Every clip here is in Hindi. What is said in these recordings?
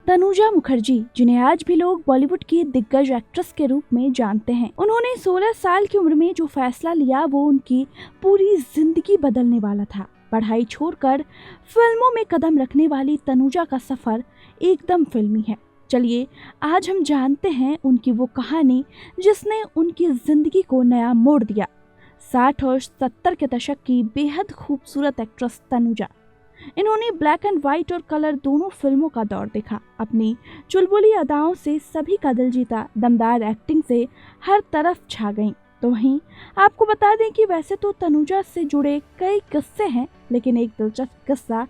तनुजा मुखर्जी, जिन्हें आज भी लोग बॉलीवुड की दिग्गज एक्ट्रेस के रूप में जानते हैं, उन्होंने 16 साल की उम्र में जो फैसला लिया वो उनकी पूरी जिंदगी बदलने वाला था। पढ़ाई छोड़कर फिल्मों में कदम रखने वाली तनुजा का सफर एकदम फिल्मी है। चलिए आज हम जानते हैं उनकी वो कहानी जिसने उनकी जिंदगी को नया मोड़ दिया। 60 और 70 के दशक की बेहद खूबसूरत एक्ट्रेस तनुजा, इन्होंने ब्लैक एंड व्हाइट और कलर दोनों फिल्मों का दौर देखा। अपनी चुलबुली अदाओं से सभी का दिल जीता, दमदार एक्टिंग से हर तरफ छा गईं। तो वहीं आपको बता दें कि वैसे तो तनुजा से जुड़े कई किस्से हैं, लेकिन एक दिलचस्प किस्सा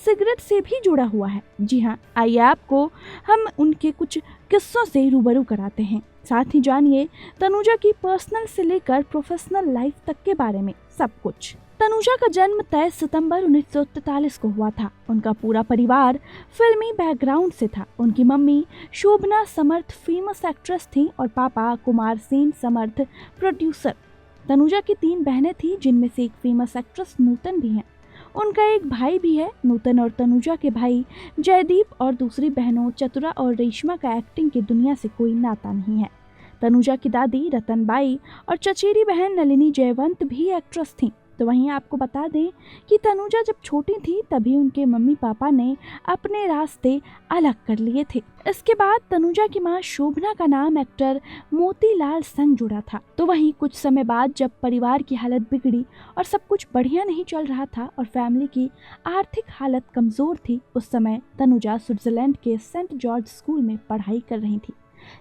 सिगरेट से भी जुड़ा हुआ है। जी हाँ, आइए आपको हम उनके कुछ किस्सों से रूबरू कराते हैं। साथ ही जानिए तनुजा की पर्सनल से लेकर प्रोफेशनल लाइफ तक के बारे में सब कुछ। तनुजा का जन्म 23 सितंबर 1943 को हुआ था। उनका पूरा परिवार फिल्मी बैकग्राउंड से था। उनकी मम्मी शोभना समर्थ फेमस एक्ट्रेस थी और पापा कुमार सेन समर्थ प्रोड्यूसर। तनुजा की 3 बहनें थीं, जिनमें से एक फेमस एक्ट्रेस नूतन भी हैं। उनका एक भाई भी है। नूतन और तनुजा के भाई जयदीप और दूसरी बहनों चतुरा और रेशमा का एक्टिंग की दुनिया से कोई नाता नहीं है। तनुजा की दादी रतनबाई और चचेरी बहन नलिनी जयवंत भी एक्ट्रेस थीं। तो वहीं आपको बता दें कि तनुजा जब छोटी थी तभी उनके मम्मी पापा ने अपने रास्ते अलग कर लिए थे। इसके बाद तनुजा की मां शोभना का नाम एक्टर मोतीलाल संग जुड़ा था। तो वहीं कुछ समय बाद जब परिवार की हालत बिगड़ी और सब कुछ बढ़िया नहीं चल रहा था और फैमिली की आर्थिक हालत कमजोर थी, उस समय तनुजा स्विट्जरलैंड के सेंट जॉर्ज स्कूल में पढ़ाई कर रही थी।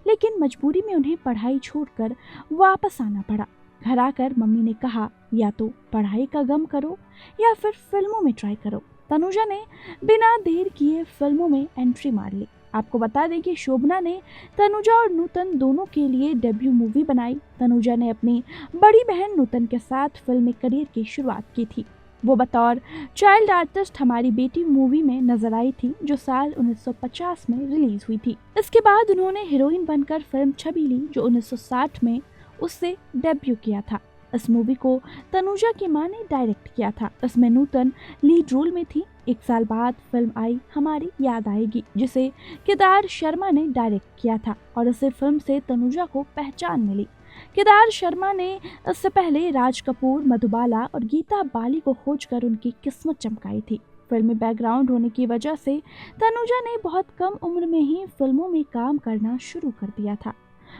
लेकिन मजबूरी में उन्हें पढ़ाई छोड़कर वापस आना पड़ा। घर आकर मम्मी ने कहा, या तो पढ़ाई का गम करो या फिर फिल्मों में ट्राई करो। तनुजा ने बिना देर किए फिल्मों में एंट्री मार ली। आपको बता दें कि शोभना ने तनुजा और नूतन दोनों के लिए डेब्यू मूवी बनाई। तनुजा ने अपनी बड़ी बहन नूतन के साथ फिल्मी करियर की शुरुआत की थी। वो बतौर चाइल्ड आर्टिस्ट हमारी बेटी मूवी में नजर आई थी, जो साल 1950 में रिलीज हुई थी। इसके बाद उन्होंने हीरोइन बनकर फिल्म छबी ली, जो 1960 में उससे डेब्यू किया था। इस मूवी को तनुजा की मां ने डायरेक्ट किया था। इसमें नूतन लीड रोल में थी। 1 साल बाद फिल्म आई हमारी याद आएगी, जिसे केदार शर्मा ने डायरेक्ट किया था और इस फिल्म से तनुजा को पहचान मिली। केदार शर्मा ने इससे पहले राज कपूर, मधुबाला और गीता बाली को खोजकर उनकी किस्मत चमकाई थी। फिल्मी बैकग्राउंड होने की वजह से तनुजा ने बहुत कम उम्र में ही फिल्मों में काम करना शुरू कर दिया था।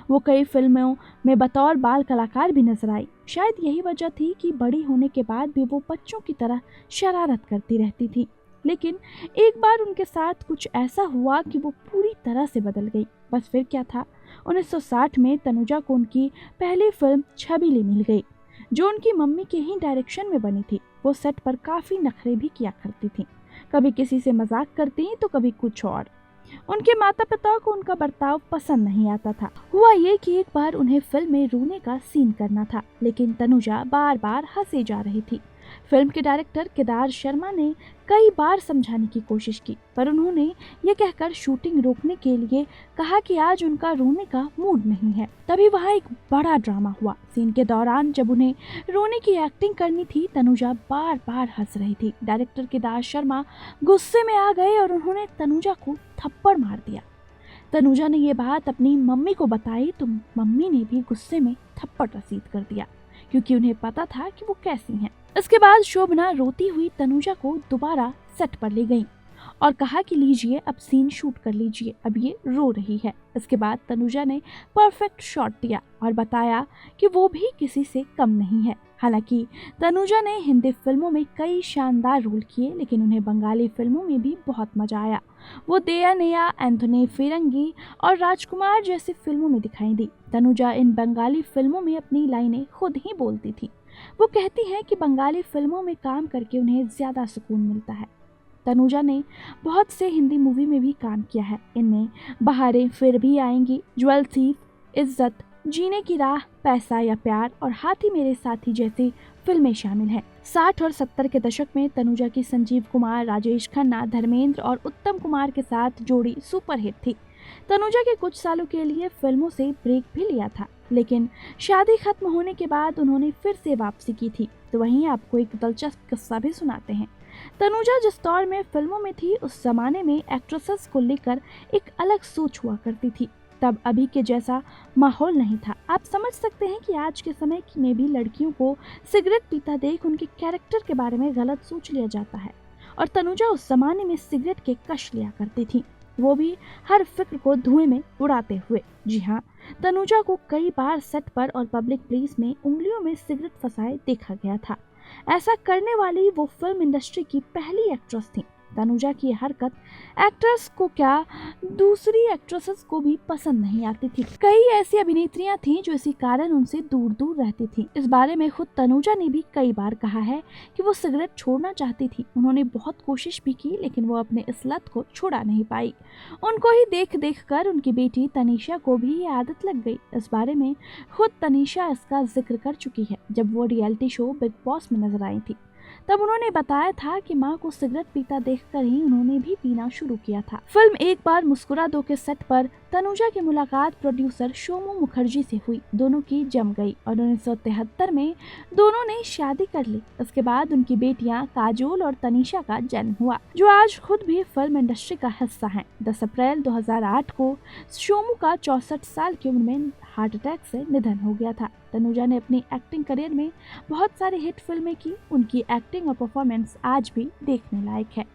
वो कई फिल्मों में बतौर बाल कलाकार भी नजर आई। शायद यही वजह थी कि बड़ी होने के बाद भी वो बच्चों की तरह शरारत करती रहती थी। लेकिन एक बार उनके साथ कुछ ऐसा हुआ कि वो पूरी तरह से बदल गई। बस फिर क्या था, 1960 में तनुजा को उनकी पहली फिल्म छबीली मिल गई, जो उनकी मम्मी के ही डायरेक्शन में बनी थी। वो सेट पर काफी नखरे भी किया करती थी, कभी किसी से मजाक करती तो कभी कुछ और। उनके माता पिता को उनका बर्ताव पसंद नहीं आता था। हुआ ये कि एक बार उन्हें फिल्म में रोने का सीन करना था, लेकिन तनुजा बार बार हंसे जा रही थी। फिल्म के डायरेक्टर केदार शर्मा ने कई बार समझाने की कोशिश की, पर उन्होंने ये कहकर शूटिंग रोकने के लिए कहा कि आज उनका रोने का मूड नहीं है। तभी वहाँ एक बड़ा ड्रामा हुआ। सीन के दौरान जब उन्हें रोने की एक्टिंग करनी थी, तनुजा बार बार हंस रही थी। डायरेक्टर केदार शर्मा गुस्से में आ गए और उन्होंने तनुजा को थप्पड़ मार दिया। तनुजा ने ये बात अपनी मम्मी को बताई तो मम्मी ने भी गुस्से में थप्पड़ रसीद कर दिया, क्योंकि उन्हें पता था कि वो कैसी हैं। इसके बाद शोभना रोती हुई तनुजा को दोबारा सेट पर ले गई और कहा कि लीजिए अब सीन शूट कर लीजिए, अब ये रो रही है। इसके बाद तनुजा ने परफेक्ट शॉट दिया और बताया कि वो भी किसी से कम नहीं है। हालांकि तनुजा ने हिंदी फिल्मों में कई शानदार रोल किए, लेकिन उन्हें बंगाली फिल्मों में भी बहुत मजा आया। वो दया नया, एंथोनी फिरंगी और राजकुमार जैसी फिल्मों में दिखाई दी। तनुजा इन बंगाली फिल्मों में अपनी लाइनें खुद ही बोलती थी। वो कहती हैं कि बंगाली फिल्मों में काम करके उन्हें ज्यादा सुकून मिलता है। तनुजा ने बहुत से हिंदी मूवी में भी काम किया है। इनमें बहारें फिर भी आएंगी, ज्वेल थीफ, इज्जत, जीने की राह, पैसा या प्यार और हाथी मेरे साथी जैसी फिल्में शामिल हैं। 60 और 70 के दशक में तनुजा की संजीव कुमार, राजेश खन्ना, धर्मेंद्र और उत्तम कुमार के साथ जोड़ी सुपरहिट थी। तनुजा के कुछ सालों के लिए फिल्मों से ब्रेक भी लिया था, लेकिन शादी खत्म होने के बाद उन्होंने फिर से वापसी की थी। तो वहीं आपको एक दिलचस्प किस्सा भी सुनाते हैं। तनुजा जिस दौर में फिल्मों में थी उस जमाने में एक्ट्रेसेस को लेकर एक अलग सोच हुआ करती थी। तब अभी के जैसा माहौल नहीं था। आप समझ सकते हैं कि आज के समय में भी लड़कियों को सिगरेट पीता देख उनके कैरेक्टर के बारे में गलत सोच लिया जाता है। और तनुजा उस जमाने में सिगरेट के कश लिया करती थी, वो भी हर फिक्र को धुएं में उड़ाते हुए। जी हाँ, तनुजा को कई बार सेट पर और पब्लिक प्लेस में उंगलियों में सिगरेट फंसाए देखा गया था। ऐसा करने वाली वो फिल्म इंडस्ट्री की पहली एक्ट्रेस थी। तनुजा की हरकत एक्टर्स को क्या, दूसरी एक्ट्रेसेस को भी पसंद नहीं आती थी। कई ऐसी अभिनेत्रियां थीं जो इसी कारण उनसे दूर दूर रहती थीं। इस बारे में खुद तनुजा ने भी कई बार कहा है कि वो सिगरेट छोड़ना चाहती थी। उन्होंने बहुत कोशिश भी की लेकिन वो अपने इस लत को छुड़ा नहीं पाई। उनको ही देख देख कर उनकी बेटी तनीषा को भी ये आदत लग गई। इस बारे में खुद तनीषा इसका जिक्र कर चुकी है। जब वो रियलिटी शो बिग बॉस में नजर आई थी तब उन्होंने बताया था कि मां को सिगरेट पीता देखकर ही उन्होंने भी पीना शुरू किया था। फिल्म एक बार मुस्कुरा दो के सेट पर तनुजा की मुलाकात प्रोड्यूसर सोमू मुखर्जी से हुई। दोनों की जम गई और 1973 में दोनों ने शादी कर ली। इसके बाद उनकी बेटियां काजोल और तनीषा का जन्म हुआ, जो आज खुद भी फिल्म इंडस्ट्री का हिस्सा हैं। 10 अप्रैल 2008 को सोमू का 64 साल की उम्र में हार्ट अटैक से निधन हो गया था। तनुजा ने अपनी एक्टिंग करियर में बहुत सारी हिट फिल्में की। उनकी एक्टिंग और परफॉर्मेंस आज भी देखने लायक है।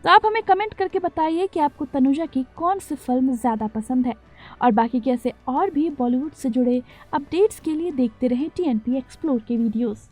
तो आप हमें कमेंट करके बताइए कि आपको तनुजा की कौन सी फिल्म ज़्यादा पसंद है। और बाकी के ऐसे और भी बॉलीवुड से जुड़े अपडेट्स के लिए देखते रहें TNP एक्सप्लोर के वीडियोस।